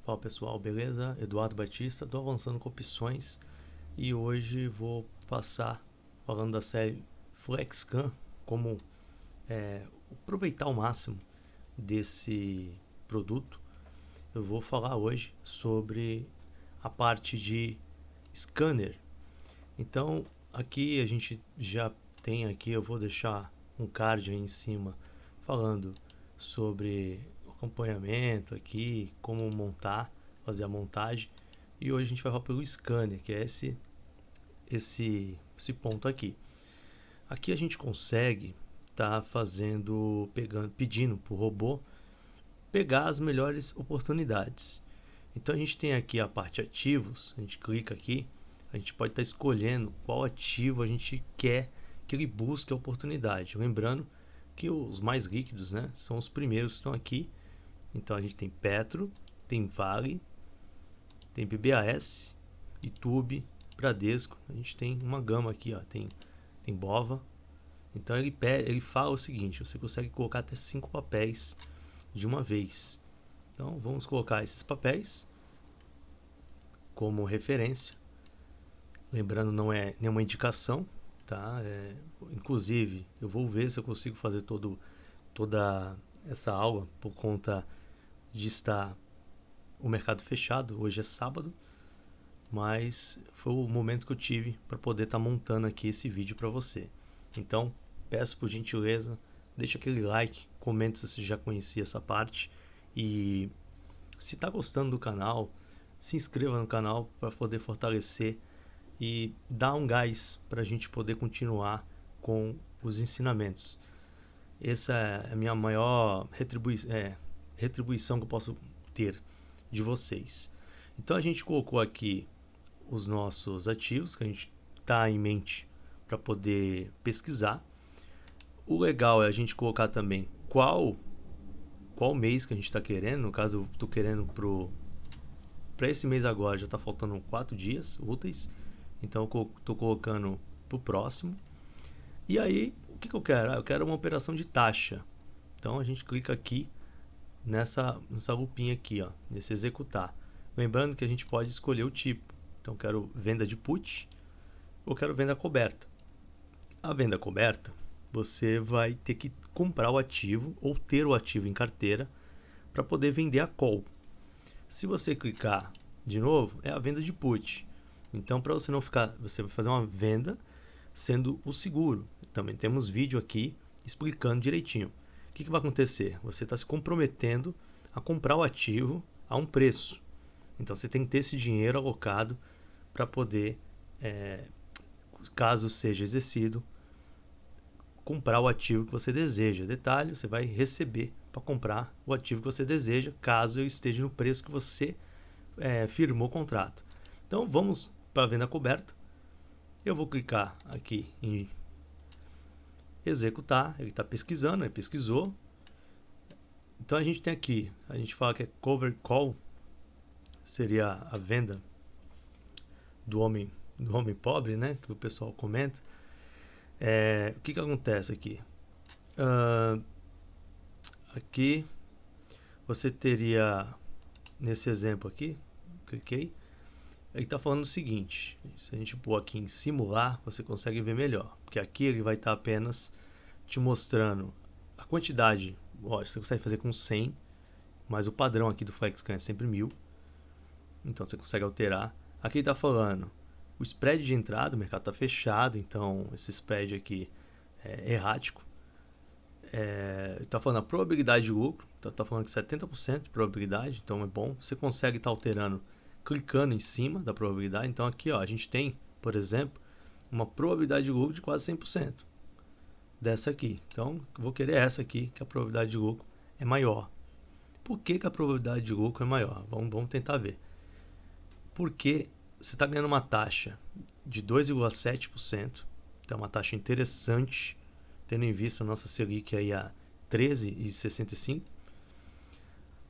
Fala pessoal, beleza? Eduardo Batista, estou avançando com opções e hoje vou passar falando da série FlexCam, como aproveitar ao máximo desse produto. Eu vou falar hoje sobre a parte de scanner. Então aqui a gente já tem aqui, eu vou deixar um card aí em cima falando sobre o acompanhamento aqui, como montar, fazer a montagem. E hoje a gente vai falar pelo scanner, que é esse ponto aqui. Aqui a gente consegue pedindo para o robô pegar as melhores oportunidades. Então a gente tem aqui a parte ativos, a gente clica aqui, a gente pode estar escolhendo qual ativo a gente quer que ele busque a oportunidade. Lembrando que os mais líquidos, né, são os primeiros que estão aqui. Então a gente tem Petro, tem Vale, tem BBAS, YouTube, Bradesco. A gente tem uma gama aqui, ó, tem Bova. Então ele fala o seguinte: você consegue colocar até 5 papéis de uma vez. Então vamos colocar esses papéis como referência. Lembrando, não é nenhuma indicação, tá? Inclusive, eu vou ver se eu consigo fazer toda essa aula por conta de estar o mercado fechado. Hoje é sábado, mas foi o momento que eu tive para poder estar montando aqui esse vídeo para você. Então, peço por gentileza, deixa aquele like, comenta se você já conhecia essa parte e se está gostando do canal, se inscreva no canal para poder fortalecer e dar um gás para a gente poder continuar com os ensinamentos. Essa é a minha maior retribuição que eu posso ter de vocês. Então a gente colocou aqui os nossos ativos que a gente está em mente para poder pesquisar. O legal é a gente colocar também qual mês que a gente está querendo. No caso, eu estou querendo para esse mês agora, já está faltando 4 dias úteis. Então eu estou colocando para o próximo. E aí, o que eu quero? Eu quero uma operação de taxa. Então a gente clica aqui nessa lupinha aqui, ó, nesse executar. Lembrando que a gente pode escolher o tipo. Então quero venda de put ou quero venda coberta. A venda coberta, você vai ter que comprar o ativo ou ter o ativo em carteira para poder vender a call. Se você clicar de novo, é a venda de put. Então, para você não ficar, você vai fazer uma venda sendo o seguro. Também temos vídeo aqui explicando direitinho. O que vai acontecer? Você está se comprometendo a comprar o ativo a um preço. Então, você tem que ter esse dinheiro alocado para poder, caso seja exercido, comprar o ativo que você deseja. Detalhe, você vai receber para comprar o ativo que você deseja, caso ele esteja no preço que você firmou o contrato. Então vamos para a venda coberta. Eu vou clicar aqui em executar. Ele está pesquisando, ele pesquisou. Então a gente tem aqui, a gente fala que é cover call, seria a venda do homem pobre, né? Que o pessoal comenta. O que acontece aqui? Aqui você teria, nesse exemplo aqui, cliquei, ele está falando o seguinte: se a gente pôr aqui em simular, você consegue ver melhor, porque aqui ele vai estar apenas te mostrando a quantidade. Lógico, você consegue fazer com 100, mas o padrão aqui do FlexCam é sempre 1000, então você consegue alterar. Aqui está falando o spread de entrada, o mercado está fechado, então esse spread aqui é errático. Está falando a probabilidade de lucro, está falando que 70% de probabilidade, então é bom. Você consegue estar alterando clicando em cima da probabilidade. Então aqui, ó, a gente tem, por exemplo, uma probabilidade de lucro de quase 100% dessa aqui. Então eu vou querer essa aqui, que a probabilidade de lucro é maior. Por que a probabilidade de lucro é maior? Vamos tentar ver. Porque você está ganhando uma taxa de 2,7%, então é uma taxa interessante, tendo em vista a nossa Selic aí a 13,65.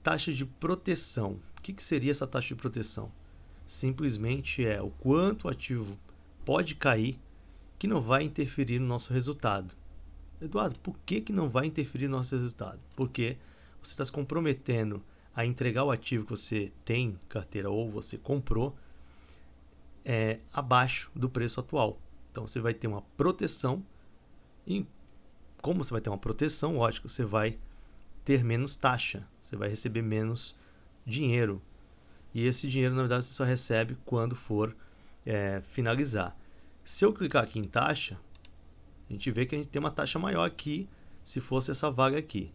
Taxa de proteção. O que seria essa taxa de proteção? Simplesmente é o quanto o ativo pode cair que não vai interferir no nosso resultado. Eduardo, por que não vai interferir no nosso resultado? Porque você está se comprometendo a entregar o ativo que você tem carteira ou você comprou abaixo do preço atual. Então você vai ter uma proteção e como você vai ter uma proteção, lógico, você vai ter menos taxa, você vai receber menos dinheiro. E esse dinheiro, na verdade, você só recebe quando for finalizar. Se eu clicar aqui em taxa, a gente vê que a gente tem uma taxa maior aqui, se fosse essa vaga aqui.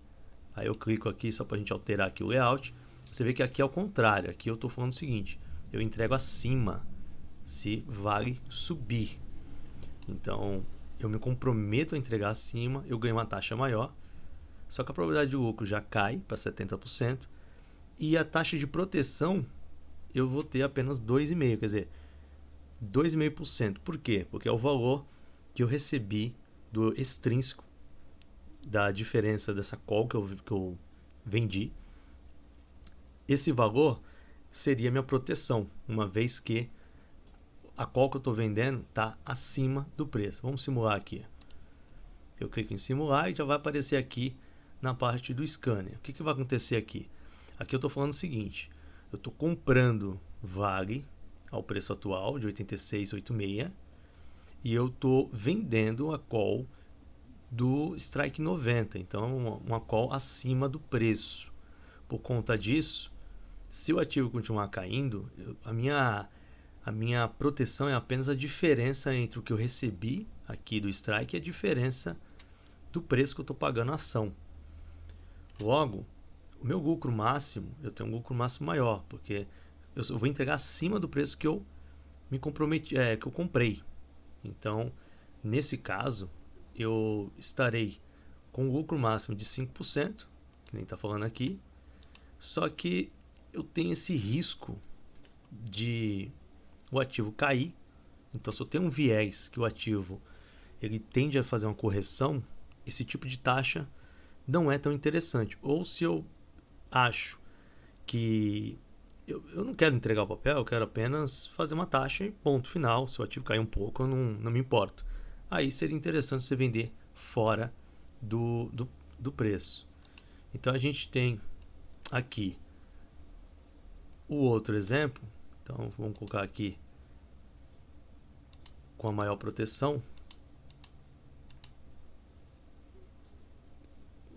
Aí eu clico aqui só para a gente alterar aqui o layout. Você vê que aqui é o contrário. Aqui eu estou falando o seguinte, eu entrego acima se vale subir. Então, eu me comprometo a entregar acima, eu ganho uma taxa maior, só que a probabilidade de lucro já cai para 70%, e a taxa de proteção eu vou ter apenas 2,5%, quer dizer, 2,5%. Por quê? Porque é o valor que eu recebi do extrínseco, da diferença dessa call que eu vendi. Esse valor seria minha proteção, uma vez que a call que eu estou vendendo está acima do preço. Vamos simular aqui. Eu clico em simular e já vai aparecer aqui na parte do scanner. O que vai acontecer aqui? Aqui eu estou falando o seguinte, eu estou comprando VAG ao preço atual de 86,86 e eu estou vendendo a call do Strike 90, então uma call acima do preço. Por conta disso, se o ativo continuar caindo, a minha proteção é apenas a diferença entre o que eu recebi aqui do Strike e a diferença do preço que eu estou pagando a ação. Logo, o meu lucro máximo, eu tenho um lucro máximo maior, porque eu vou entregar acima do preço que eu me comprometi, que eu comprei. Então, nesse caso, eu estarei com um lucro máximo de 5%, que nem está falando aqui, só que eu tenho esse risco de o ativo cair. Então, se eu tenho um viés que o ativo ele tende a fazer uma correção, esse tipo de taxa não é tão interessante. Ou se eu acho que eu não quero entregar o papel, eu quero apenas fazer uma taxa e ponto final. Se o ativo cair um pouco, eu não me importo. Aí seria interessante você vender fora do preço. Então a gente tem aqui o outro exemplo. Então vamos colocar aqui com a maior proteção.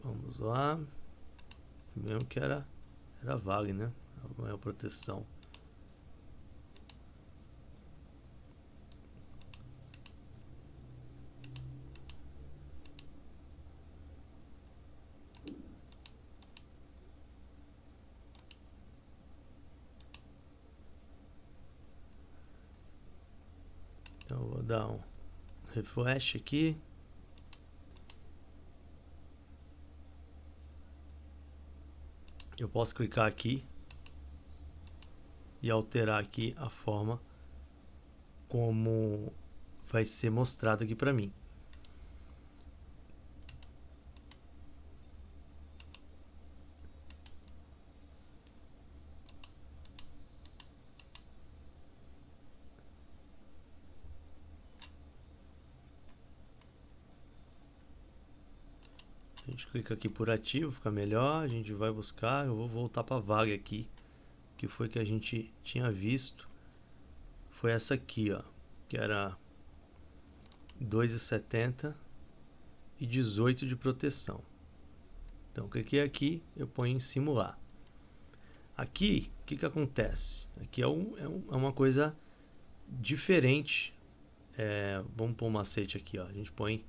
Vamos lá. Mesmo que era Vale, né? A maior proteção. Então eu vou dar um refresh aqui. Eu posso clicar aqui e alterar aqui a forma como vai ser mostrado aqui para mim. A gente clica aqui por ativo, fica melhor. A gente vai buscar. Eu vou voltar para a vaga aqui, que foi que a gente tinha visto. Foi essa aqui, ó, que era 2,70 e 18 de proteção. Então cliquei aqui, eu ponho em simular. Aqui, o que acontece? Aqui é uma coisa diferente. Vamos pôr um macete aqui, ó. A gente põe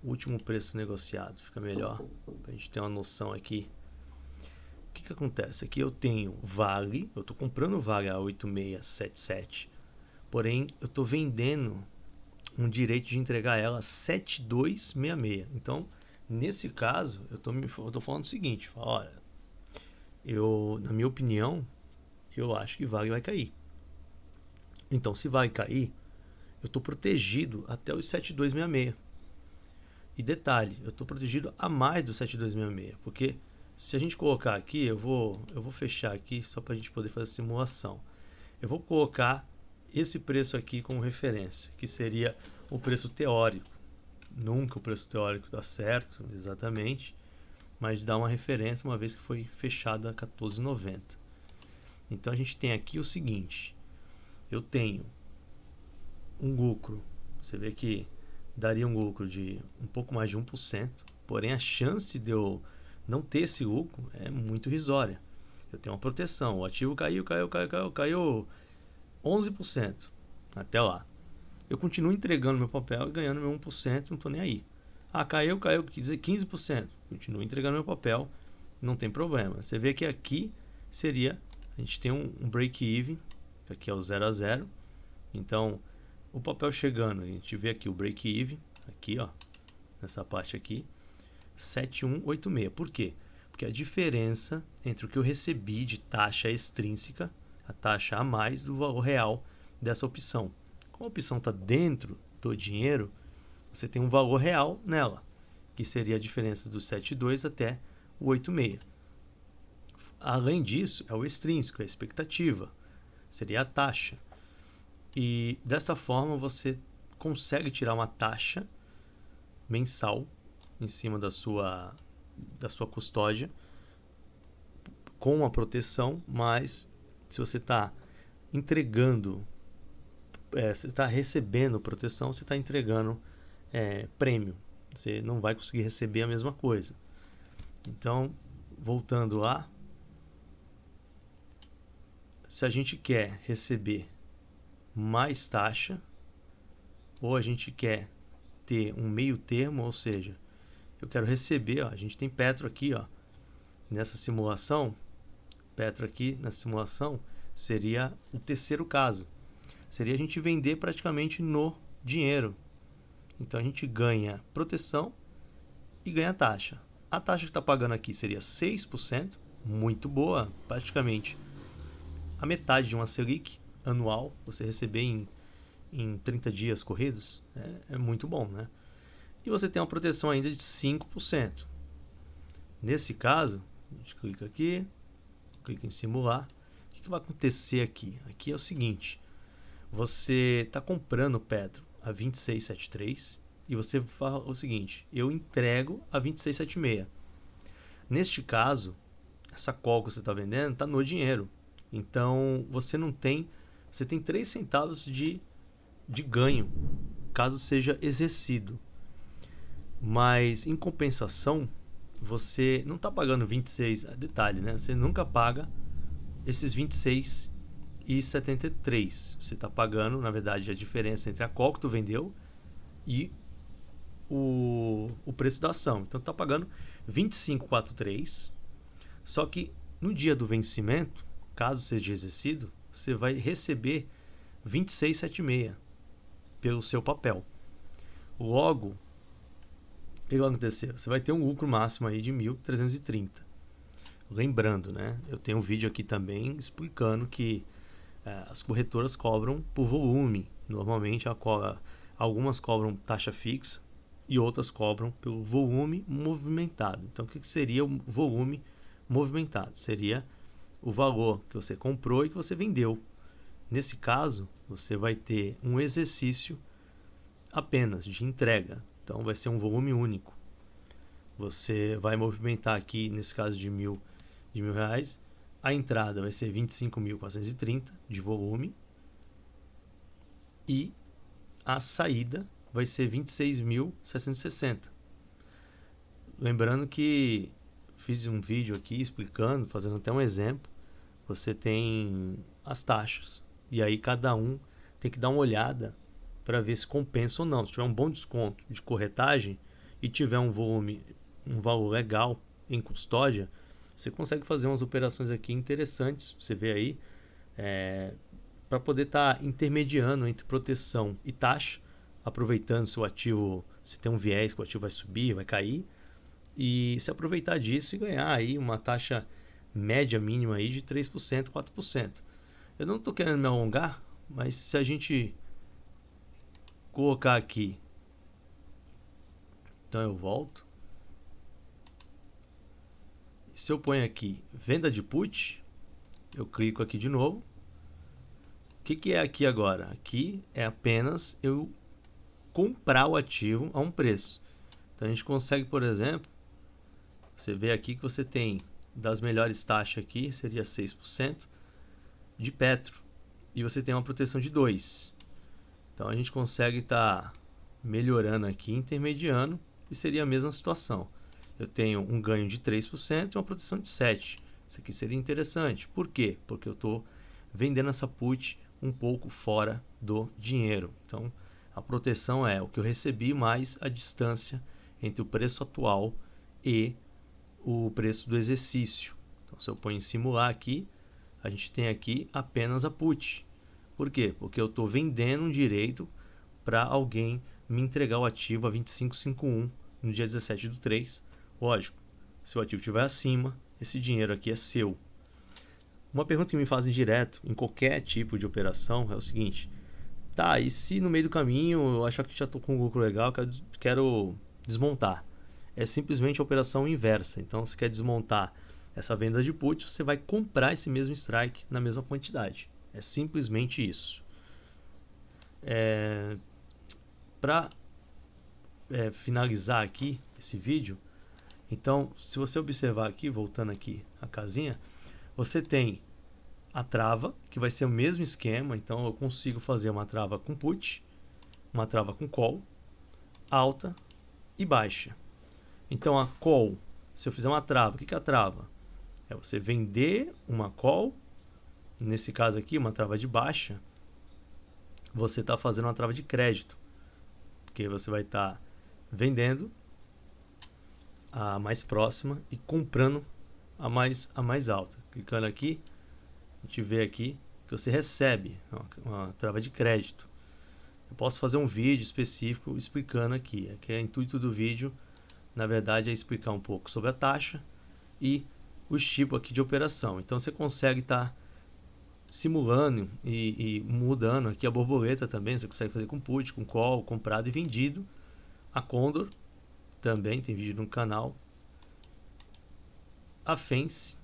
o último preço negociado, fica melhor para a gente ter uma noção aqui. O que acontece? Aqui eu tenho Vale, eu estou comprando Vale a 8677, porém eu estou vendendo um direito de entregar ela a 7266. Então, nesse caso, eu tô falando o seguinte, olha, na minha opinião, eu acho que Vale vai cair. Então, se vai cair, eu estou protegido até os 7266. E detalhe, eu estou protegido a mais do 7266, porque se a gente colocar aqui, eu vou fechar aqui só para a gente poder fazer a simulação. Eu vou colocar esse preço aqui como referência, que seria o preço teórico. Nunca o preço teórico dá certo, exatamente, mas dá uma referência uma vez que foi fechada a 14,90. Então a gente tem aqui o seguinte, eu tenho um lucro, você vê que daria um lucro de um pouco mais de 1%, porém a chance de eu não ter esse lucro é muito irrisória. Eu tenho uma proteção, o ativo caiu 11%, até lá. Eu continuo entregando meu papel e ganhando meu 1%, não estou nem aí. Ah, caiu, quer dizer 15%, continuo entregando meu papel, não tem problema. Você vê que aqui seria, a gente tem um break-even, aqui é o 0 a 0, então o papel chegando, a gente vê aqui o break-even, aqui ó, nessa parte aqui, 7186. Por quê? Porque a diferença entre o que eu recebi de taxa extrínseca, a taxa a mais do valor real dessa opção. Como a opção está dentro do dinheiro, você tem um valor real nela, que seria a diferença do 72 até o 86. Além disso, é o extrínseco, é a expectativa, seria a taxa. E dessa forma você consegue tirar uma taxa mensal em cima da sua custódia com uma proteção, mas se você está entregando, você está recebendo proteção, você está entregando prêmio. Você não vai conseguir receber a mesma coisa. Então, voltando lá, se a gente quer receber mais taxa, ou a gente quer ter um meio termo, ou seja, eu quero receber, ó, a gente tem Petro aqui, ó, nessa simulação, Petro aqui na simulação seria o terceiro caso, seria a gente vender praticamente no dinheiro. Então a gente ganha proteção e ganha taxa. A taxa que está pagando aqui seria 6%, muito boa, praticamente a metade de uma Selic anual, você receber em 30 dias corridos, é muito bom, né? E você tem uma proteção ainda de 5%. Nesse caso, a gente clica aqui, clica em simular. O que vai acontecer aqui? Aqui é o seguinte, você está comprando Petro a 26,73 e você fala o seguinte, eu entrego a 26,76. Neste caso, essa call que você está vendendo está no dinheiro. Então, você tem 3 centavos de ganho, caso seja exercido. Mas, em compensação, você não está pagando 26, detalhe, né? Você nunca paga esses 26,73. Você está pagando, na verdade, a diferença entre a call que tu vendeu e o preço da ação. Então, tu está pagando 25,43. Só que no dia do vencimento, caso seja exercido, você vai receber 26,76 pelo seu papel. Logo, o que vai acontecer? Você vai ter um lucro máximo aí de 1.330. Lembrando, né? Eu tenho um vídeo aqui também explicando que as corretoras cobram por volume. Normalmente, algumas cobram taxa fixa e outras cobram pelo volume movimentado. Então, o que seria o volume movimentado? Seria o valor que você comprou e que você vendeu. Nesse caso, você vai ter um exercício apenas de entrega. Então, vai ser um volume único. Você vai movimentar aqui, nesse caso de mil reais, a entrada vai ser 25.430 de volume e a saída vai ser 26.760. Lembrando que fiz um vídeo aqui explicando, fazendo até um exemplo, você tem as taxas e aí cada um tem que dar uma olhada para ver se compensa ou não. Se tiver um bom desconto de corretagem e tiver um valor legal em custódia, você consegue fazer umas operações aqui interessantes. Você vê aí, para poder estar intermediando entre proteção e taxa, aproveitando se o ativo, se tem um viés que o ativo vai subir, vai cair, e se aproveitar disso e ganhar aí uma taxa média mínima aí de 3%, 4%. Eu não estou querendo me alongar, mas se a gente colocar aqui, então eu volto, se eu ponho aqui venda de put, eu clico aqui de novo. O que é aqui agora? Aqui é apenas eu comprar o ativo a um preço. Então a gente consegue, por exemplo, Você vê aqui que você tem das melhores taxas aqui, seria 6% de Petro. E você tem uma proteção de 2%. Então a gente consegue estar melhorando aqui, intermediando, e seria a mesma situação. Eu tenho um ganho de 3% e uma proteção de 7%. Isso aqui seria interessante. Por quê? Porque eu estou vendendo essa put um pouco fora do dinheiro. Então a proteção é o que eu recebi mais a distância entre o preço atual e o preço do exercício. Então se eu ponho em simular aqui, a gente tem aqui apenas a put. Por quê? Porque eu estou vendendo um direito para alguém me entregar o ativo a 25,51 no dia 17/3. Lógico, se o ativo estiver acima, esse dinheiro aqui é seu. Uma pergunta que me fazem direto em qualquer tipo de operação é o seguinte: tá, e se no meio do caminho eu achar que já estou com um lucro legal, quero desmontar? É simplesmente a operação inversa. Então, se quer desmontar essa venda de put, você vai comprar esse mesmo strike na mesma quantidade. É simplesmente isso. Para finalizar aqui esse vídeo, então, se você observar aqui, voltando aqui a casinha, você tem a trava, que vai ser o mesmo esquema. Então, eu consigo fazer uma trava com put, uma trava com call, alta e baixa. Então, a call, se eu fizer uma trava, o que é a trava? É você vender uma call, nesse caso aqui, uma trava de baixa, você está fazendo uma trava de crédito, porque você vai estar vendendo a mais próxima e comprando a mais alta. Clicando aqui, a gente vê aqui que você recebe uma trava de crédito. Eu posso fazer um vídeo específico explicando aqui. Aqui é o intuito do vídeo, na verdade, é explicar um pouco sobre a taxa e os tipos aqui de operação. Então você consegue estar simulando e mudando aqui a borboleta também. Você consegue fazer com put, com call, comprado e vendido. A Condor também tem vídeo no canal. A Fence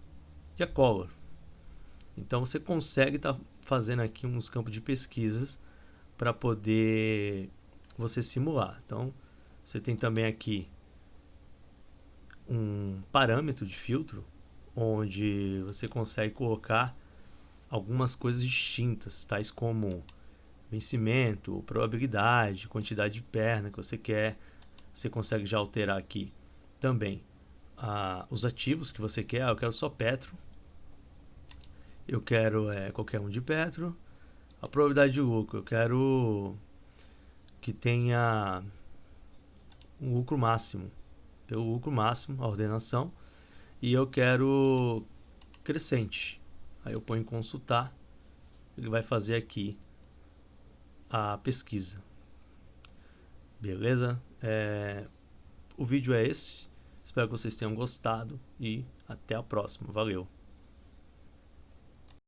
e a Color. Então você consegue estar fazendo aqui uns campos de pesquisas para poder você simular. Então você tem também aqui um parâmetro de filtro onde você consegue colocar algumas coisas distintas, tais como vencimento, probabilidade, quantidade de perna que você quer. Você consegue já alterar aqui também os ativos que você quer. Eu quero só Petro, eu quero qualquer um de Petro. A probabilidade de lucro, eu quero que tenha um lucro máximo, pelo lucro máximo, a ordenação, e eu quero crescente. Aí eu ponho em consultar, ele vai fazer aqui a pesquisa. Beleza? O vídeo é esse. Espero que vocês tenham gostado e até a próxima. Valeu!